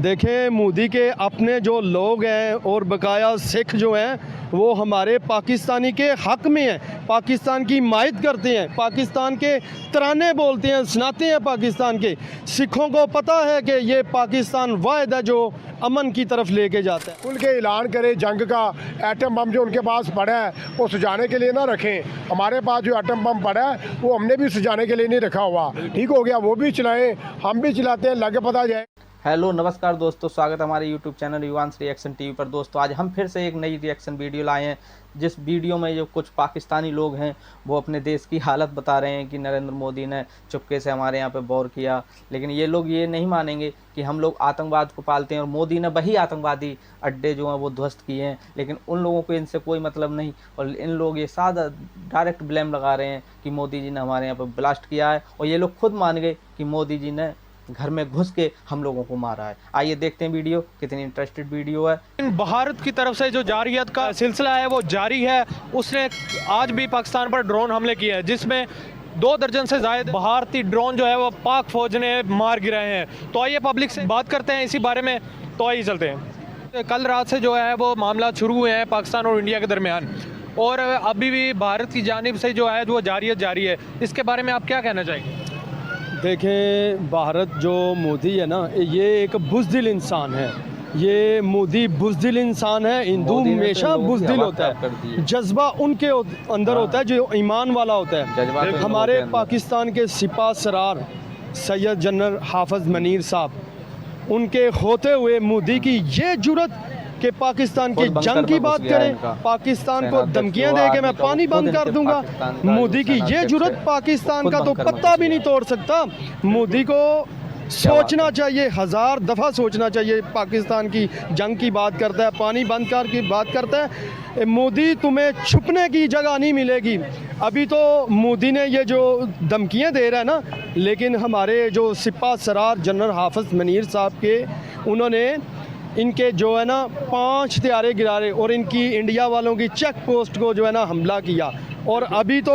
देखें, मोदी के अपने जो लोग हैं और बकाया सिख जो हैं वो हमारे पाकिस्तानी के हक़ में हैं, पाकिस्तान की हिमायत करते हैं, पाकिस्तान के तराने बोलते हैं, सुनाते हैं पाकिस्तान के। सिखों को पता है कि ये पाकिस्तान वाहिद है जो अमन की तरफ लेके जाता है। खुल के ऐलान करें जंग का। एटम बम जो उनके पास पड़ा है वो सुझाने के लिए ना रखें। हमारे पास जो एटम बम पड़ा है वो हमने भी सुझाने के लिए नहीं रखा हुआ। ठीक हो गया, वो भी चलाएं, हम भी चलाते हैं, लगे पता जाए। हेलो नमस्कार दोस्तों, स्वागत है हमारे YouTube channel Yuvansh reaction TV पर। दोस्तों आज हम फिर से एक नई रिएक्शन वीडियो लाए हैं, जिस वीडियो में जो कुछ पाकिस्तानी लोग हैं वो अपने देश की हालत बता रहे हैं कि नरेंद्र मोदी ने चुपके से हमारे यहाँ पे वॉर किया। लेकिन ये लोग ये नहीं मानेंगे कि हम लोग आतंकवाद को पालते हैं और मोदी ने वही आतंकवादी अड्डे जो हैं वो ध्वस्त किए हैं। लेकिन उन लोगों को इनसे कोई मतलब नहीं और इन लोग ये सादा डायरेक्ट ब्लेम लगा रहे हैं कि मोदी जी ने हमारे यहाँ पर ब्लास्ट किया है। और ये लोग खुद मान गए कि मोदी जी ने घर में घुस के हम लोगों को मारा है। आइए देखते हैं वीडियो, कितनी इंटरेस्टेड वीडियो है। भारत की तरफ से जो जारियत का सिलसिला है वो जारी है। उसने आज भी पाकिस्तान पर ड्रोन हमले किए हैं, जिसमें 2 दर्जन से ज़ायद भारतीय ड्रोन जो है वो पाक फौज ने मार गिराए हैं। तो आइए पब्लिक से बात करते हैं इसी बारे में। तो आइए चलते हैं। कल रात से जो है वो मामला शुरू हुए हैं पाकिस्तान और इंडिया के दरमियान, और अभी भी भारत की जानिब से जो है वो जारियत जारी है। इसके बारे में आप क्या कहना चाहेंगे? देखें, भारत जो मोदी है ना, ये एक बुज़दिल इंसान है। ये मोदी बुज़दिल इंसान है। हिंदू हमेशा बुज़दिल होता है, जज्बा उनके अंदर होता है जो ईमान वाला होता है। हमारे पाकिस्तान के सिपा सरार सैयद जनरल हाफिज मनीर साहब, उनके होते हुए मोदी की ये जुर्रत कि पाकिस्तान की जंग की बात करें, पाकिस्तान को धमकियां दे के मैं पानी बंद कर दूंगा। मोदी की ये जुर्रत पाकिस्तान का तो पत्ता भी नहीं तोड़ सकता। मोदी को सोचना चाहिए, 1000 दफ़ा सोचना चाहिए। पाकिस्तान की जंग की बात करता है, पानी बंद कर की बात करता है। मोदी, तुम्हें छुपने की जगह नहीं मिलेगी। अभी तो मोदी ने ये जो धमकियां दे रहा है ना, लेकिन हमारे जो सिपा सरार जनरल हाफिज मनीर साहब के, उन्होंने इनके जो है ना 5 हथियारे गिरारे और इनकी इंडिया वालों की चेक पोस्ट को जो है ना हमला किया। और अभी तो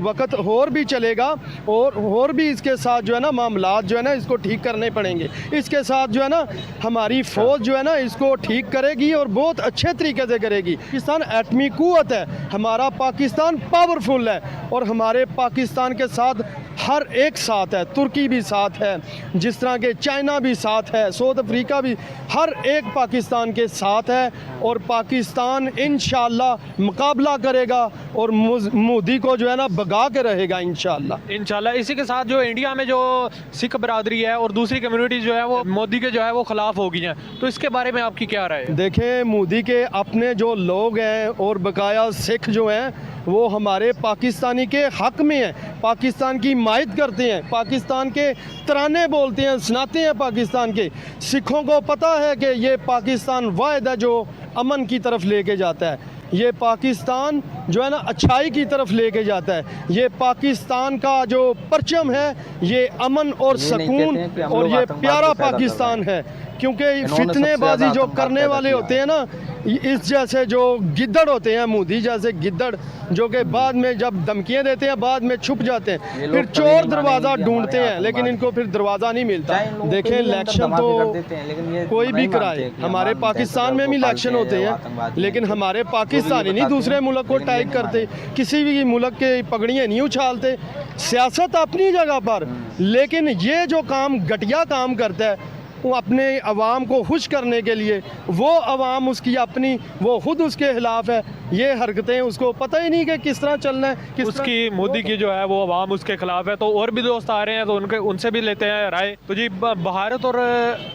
वक्त और भी चलेगा और भी इसके साथ जो है ना मामलात जो है ना इसको ठीक करने पड़ेंगे। इसके साथ जो है ना हमारी फ़ौज जो है ना इसको ठीक करेगी और बहुत अच्छे तरीके से करेगी। पाकिस्तान एटमी कुव्वत है, हमारा पाकिस्तान पावरफुल है और हमारे पाकिस्तान के साथ हर एक साथ है। तुर्की भी साथ है, जिस तरह के चाइना भी साथ है, साउथ अफ्रीका भी, हर एक पाकिस्तान के साथ है। और पाकिस्तान इंशाअल्लाह मुकाबला करेगा और मोदी को जो है ना भगा के रहेगा इंशाअल्लाह। इसी के साथ जो इंडिया में जो सिख बरादरी है और दूसरी कम्युनिटी जो है वो मोदी के जो है वो खिलाफ हो गई हैं, तो इसके बारे में आपकी क्या राय है? देखें, मोदी के अपने जो लोग हैं और बकाया सिख जो हैं वो हमारे पाकिस्तानी के हक़ में हैं, पाकिस्तान की हिमायत करते हैं, पाकिस्तान के तराने बोलते हैं, सुनाते हैं पाकिस्तान के। सिखों को पता है कि ये पाकिस्तान वाहिद है जो अमन की तरफ लेके जाता है। ये पाकिस्तान जो है ना अच्छाई की तरफ लेके जाता है। ये पाकिस्तान का जो परचम है ये अमन और सुकून और ये प्यारा पाकिस्तान है। क्योंकि फितनेबाजी जो करने वाले होते हैं ना, इस जैसे जो गिद्दड़ होते हैं, मोदी जैसे गिद्दड़, जो कि बाद में जब धमकियां देते हैं बाद में छुप जाते हैं, फिर चोर दरवाज़ा ढूंढते हैं लेकिन इनको फिर दरवाज़ा नहीं मिलता। देखें, इलेक्शन तो कोई भी कराए, हमारे पाकिस्तान में भी इलेक्शन होते हैं, लेकिन हमारे पाकिस्तानी नहीं दूसरे मुल्क को टैग करते, किसी भी मुल्क के पगड़ियाँ नहीं उछालते। सियासत अपनी जगह पर, लेकिन ये जो काम घटिया काम करता है वो अपने अवाम को खुश करने के लिए, वो अवाम उसकी अपनी, वो खुद उसके खिलाफ है। ये हरकतें उसको पता ही नहीं कि किस तरह चलना है, उसकी मोदी की जो है वो अवाम उसके खिलाफ है। तो और भी दोस्त आ रहे हैं तो उनसे भी लेते हैं राय। तो जी, भारत और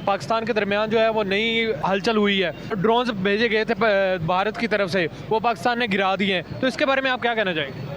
पाकिस्तान के दरमियान जो है वो नई हलचल हुई है। ड्रोन्स भेजे गए थे भारत की तरफ से, वो पाकिस्तान ने गिरा दिए हैं। तो इसके बारे में आप क्या कहना चाहेंगे?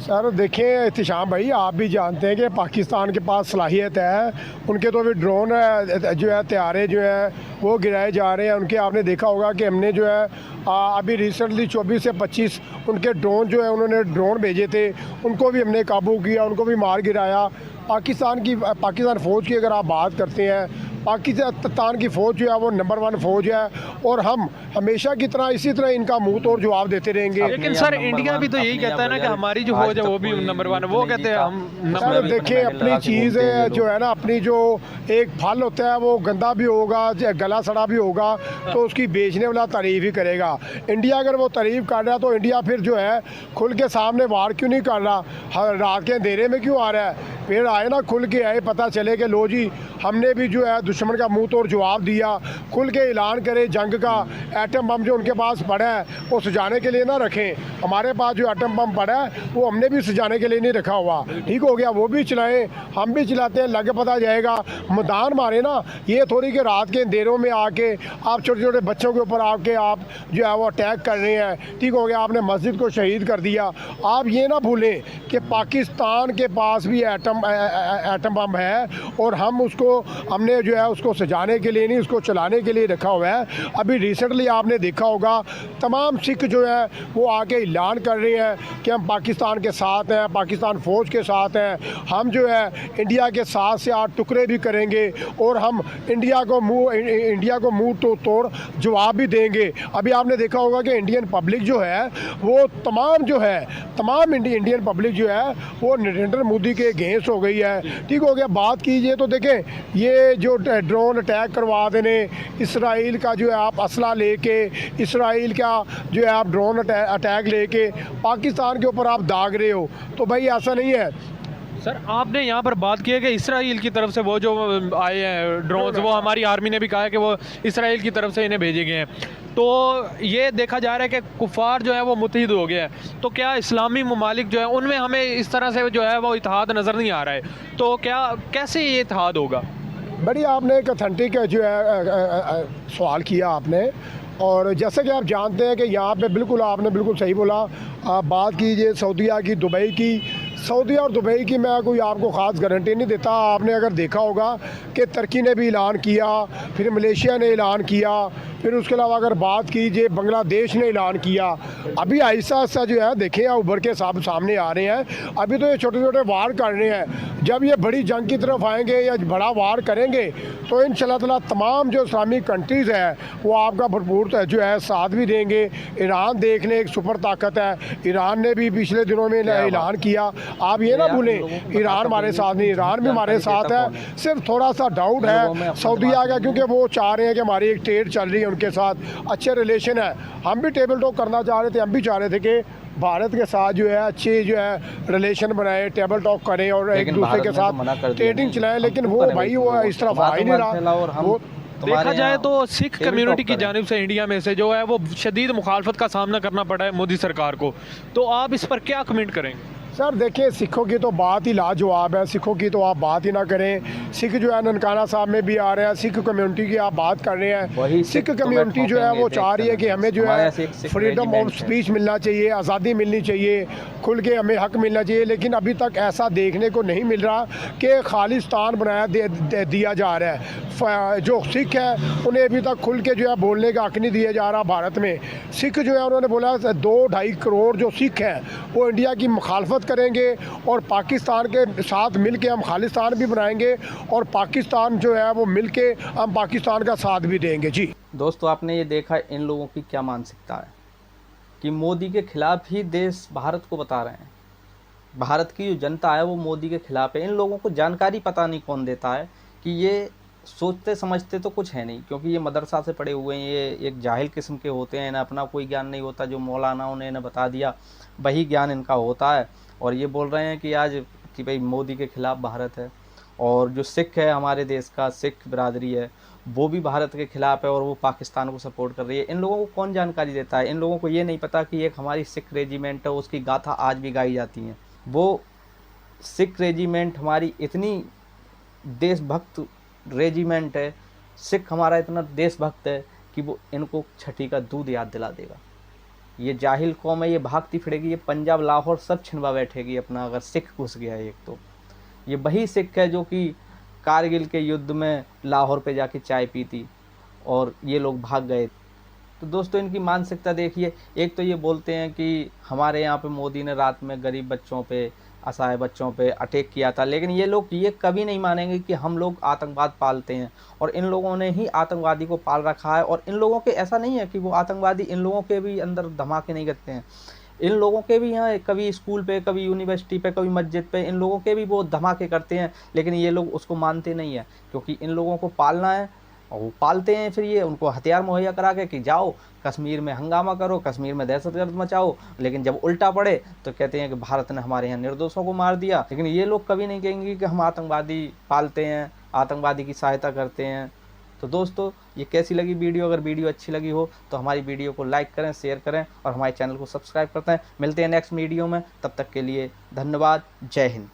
सर देखें एहतिशाम भाई, आप भी जानते हैं कि पाकिस्तान के पास सलाहियत है। उनके तो अभी ड्रोन जो है हथियारे जो है वो गिराए जा रहे हैं उनके। आपने देखा होगा कि हमने जो है अभी रिसेंटली 24 से 25 उनके ड्रोन जो है उन्होंने ड्रोन भेजे थे, उनको भी हमने काबू किया, उनको भी मार गिराया। पाकिस्तान फ़ौज की अगर आप बात करते हैं, पाकिस्तान की फ़ौज जो है वो नंबर 1 फ़ौज है, और हम हमेशा की तरह इसी तरह इनका मुंह तोड़ जवाब देते रहेंगे। लेकिन सर इंडिया भी तो यही कहता है ना कि हमारी जो फौज है वो भी नंबर 1 है, वो कहते हैं हम सर देखिए अपनी चीज़ जो है ना, अपनी जो एक फल होता है वो गंदा भी होगा, गला सड़ा भी होगा, तो उसकी बेचने वाला तारीफ़ ही करेगा। इंडिया अगर वो तारीफ़ कर रहा है तो इंडिया फिर जो है खुल के सामने वार क्यों नहीं कर रहा, रात के अंधेरे में क्यों आ रहा है? फिर आए ना, खुल के आए, पता चले कि लो जी हमने भी जो है दुश्मन का मुंह तोड़ जवाब दिया, खुल के ऐलान करे जंग का। एटम बम जो उनके पास पड़ा है वो सजाने के लिए ना रखें, हमारे पास जो एटम बम पड़ा है वो हमने भी सजाने के लिए नहीं रखा हुआ, ठीक हो गया, वो भी चलाएं, हम भी चलाते हैं, लग पता जाएगा। मैदान मारे ना, ये थोड़ी कि रात के अंधेरों में आके आप छोटे छोटे बच्चों के ऊपर आके आप जो है वो अटैक कर रहे हैं, ठीक हो गया, आपने मस्जिद को शहीद कर दिया। आप ये ना भूलें कि पाकिस्तान के पास भी एटम बम है, और हमने जो है उसको सजाने के लिए नहीं, उसको चलाने के लिए रखा हुआ है। अभी रिसेंटली आपने देखा होगा तमाम सिख जो है वो आके ऐलान कर रहे हैं कि हम पाकिस्तान के साथ हैं, पाकिस्तान फ़ौज के साथ हैं, हम जो है इंडिया के साथ से 8 टुकड़े भी करेंगे, और हम इंडिया को मुंह तो तोड़ जवाब भी देंगे। अभी आपने देखा होगा कि इंडियन पब्लिक जो है वो तमाम इंडियन पब्लिक जो है वो नरेंद्र मोदी के अगेंस्ट हो गई है, ठीक हो गया। बात कीजिए तो देखें ये जो ड्रोन अटैक करवा देने, इसराइल का जो है आप असला लेके, इसराइल का जो है आप ड्रोन अटैक लेके पाकिस्तान के ऊपर आप दाग रहे हो, तो भाई ऐसा नहीं है। सर आपने यहाँ पर बात की है कि इसराइल की तरफ से वो जो आए हैं ड्रोन्स, वो हमारी आर्मी ने भी कहा है कि वो इसराइल की तरफ से इन्हें भेजे गए हैं, तो ये देखा जा रहा है कि कुफार जो है वो मुत्तहिद हो गया है, तो क्या इस्लामी ममालिक जो है उनमें हमें इस तरह से जो है वो इत्तेहाद नज़र नहीं आ रहा है, तो कैसे ये इत्तेहाद होगा? बड़ी आपने एक ऑथेंटिक जो है सवाल किया आपने, और जैसे कि आप जानते हैं कि यहाँ पे बिल्कुल आपने बिल्कुल सही बोला। आप बात कीजिए सऊदीया की, दुबई की, सऊदी और दुबई की मैं कोई आपको ख़ास गारंटी नहीं देता। आपने अगर देखा होगा कि तुर्की ने भी ऐलान किया, फिर मलेशिया ने ऐलान किया, फिर उसके अलावा अगर बात कीजिए बांग्लादेश ने ऐलान किया। अभी आहिस्ता आहिस्ता जो है देखें उभर के सामने आ रहे हैं। अभी तो ये छोटे छोटे वार कर रहे हैं, जब ये बड़ी जंग की तरफ आएंगे या बड़ा वार करेंगे तो इंशाल्लाह ताला तमाम जो इस्लामिक कंट्रीज़ है वो आपका भरपूर जो है साथ भी देंगे। ईरान देख लें, एक सुपर ताकत है, ईरान ने भी पिछले दिनों में ऐलान किया। आप ये ना भूलें ईरान हमारे साथ नहीं, ईरान भी हमारे साथ है, सिर्फ थोड़ा सा डाउट है सऊदीया का, क्योंकि वो चाह रहे हैं कि हमारी एक ट्रेड चल रही है उनके साथ, अच्छे रिलेशन है। हम भी टेबल टॉक करना चाह रहे थे, हम भी चाह रहे थे कि भारत के साथ जो है अच्छे जो है रिलेशन बनाए, टेबल टॉक करें और एक दूसरे के साथ ट्रेडिंग चलाएं, लेकिन वो भाई वो इस तरफ आ ही नहीं रहा। वो देखा जाए तो सिख कम्युनिटी की जानिब से इंडिया में से जो है वो शदीद मुखालफत का सामना करना पड़ा है मोदी सरकार को, तो आप इस पर क्या कमेंट करेंगे? सर देखिए सिखों की तो बात ही लाजवाब है, सिखों की तो आप बात ही ना करें। सिख जो है ननकाना साहब में भी आ रहे हैं, सिख कम्युनिटी की आप बात कर रहे हैं। सिख कम्युनिटी जो है वो चाह रही है कि हमें जो है फ्रीडम ऑफ स्पीच मिलना चाहिए, आज़ादी मिलनी चाहिए, खुल के हमें हक मिलना चाहिए, लेकिन अभी तक ऐसा देखने को नहीं मिल रहा कि खालिस्तान बनाया दिया जा रहा है। जो सिख है उन्हें अभी तक खुल के जो है बोलने का हक नहीं दिया जा रहा भारत में। सिख जो है उन्होंने बोला 2-2.5 करोड़ जो सिख हैं वो इंडिया की मुखालफत करेंगे और पाकिस्तान के साथ मिलके हम खालिस्तान भी बनाएंगे, और पाकिस्तान जो है वो मिलके हम पाकिस्तान का साथ भी देंगे। जी दोस्तों आपने ये देखा इन लोगों की क्या मानसिकता है कि मोदी के खिलाफ ही देश भारत को बता रहे हैं। भारत की जो जनता है वो मोदी के खिलाफ है। इन लोगों को जानकारी पता नहीं कौन देता है कि ये सोचते समझते तो कुछ है नहीं, क्योंकि ये मदरसा से पढ़े हुए हैं, ये एक जाहिल किस्म के होते हैं, इन्हें अपना कोई ज्ञान नहीं होता, जो मौलानाओं ने इन्हें बता दिया वही ज्ञान इनका होता है। और ये बोल रहे हैं कि आज कि भाई मोदी के ख़िलाफ़ भारत है, और जो सिख है हमारे देश का सिख बिरादरी है वो भी भारत के ख़िलाफ़ है और वो पाकिस्तान को सपोर्ट कर रही है। इन लोगों को कौन जानकारी देता है? इन लोगों को ये नहीं पता कि एक हमारी सिख रेजिमेंट है, उसकी गाथा आज भी गाई जाती है। वो सिख रेजिमेंट हमारी इतनी देशभक्त रेजिमेंट है, सिख हमारा इतना देशभक्त है कि वो इनको छठी का दूध याद दिला देगा। ये जाहिल कौम है, ये भागती फिरेगी, ये पंजाब लाहौर सब छिनवा बैठेगी अपना, अगर सिख घुस गया है। एक तो ये वही सिख है जो कि कारगिल के युद्ध में लाहौर पे जाके चाय पी थी और ये लोग भाग गए। तो दोस्तों इनकी मानसिकता देखिए। एक तो ये बोलते हैं कि हमारे यहाँ पे मोदी ने रात में गरीब बच्चों पे असहाय बच्चों पे अटैक किया था। लेकिन ये लोग ये कभी नहीं मानेंगे कि हम लोग आतंकवाद पालते हैं, और इन लोगों ने ही आतंकवादी को पाल रखा है। और इन लोगों के ऐसा नहीं है कि वो आतंकवादी, इन लोगों के भी अंदर धमाके नहीं करते हैं। इन लोगों के भी यहाँ कभी स्कूल पे, कभी यूनिवर्सिटी पे, कभी मस्जिद पे, इन लोगों के भी वो धमाके करते हैं। लेकिन ये लोग उसको मानते नहीं है, क्योंकि इन लोगों को पालना है और वो पालते हैं। फिर ये उनको हथियार मुहैया करा के कि जाओ कश्मीर में हंगामा करो, कश्मीर में दहशतगर्द मचाओ। लेकिन जब उल्टा पड़े तो कहते हैं कि भारत ने हमारे यहाँ निर्दोषों को मार दिया। लेकिन ये लोग कभी नहीं कहेंगे कि हम आतंकवादी पालते हैं, आतंकवादी की सहायता करते हैं। तो दोस्तों, ये कैसी लगी वीडियो? अगर वीडियो अच्छी लगी हो तो हमारी वीडियो को लाइक करें, शेयर करें और हमारे चैनल को सब्सक्राइब करते हैं। मिलते हैं नेक्स्ट वीडियो में, तब तक के लिए धन्यवाद। जय हिंद।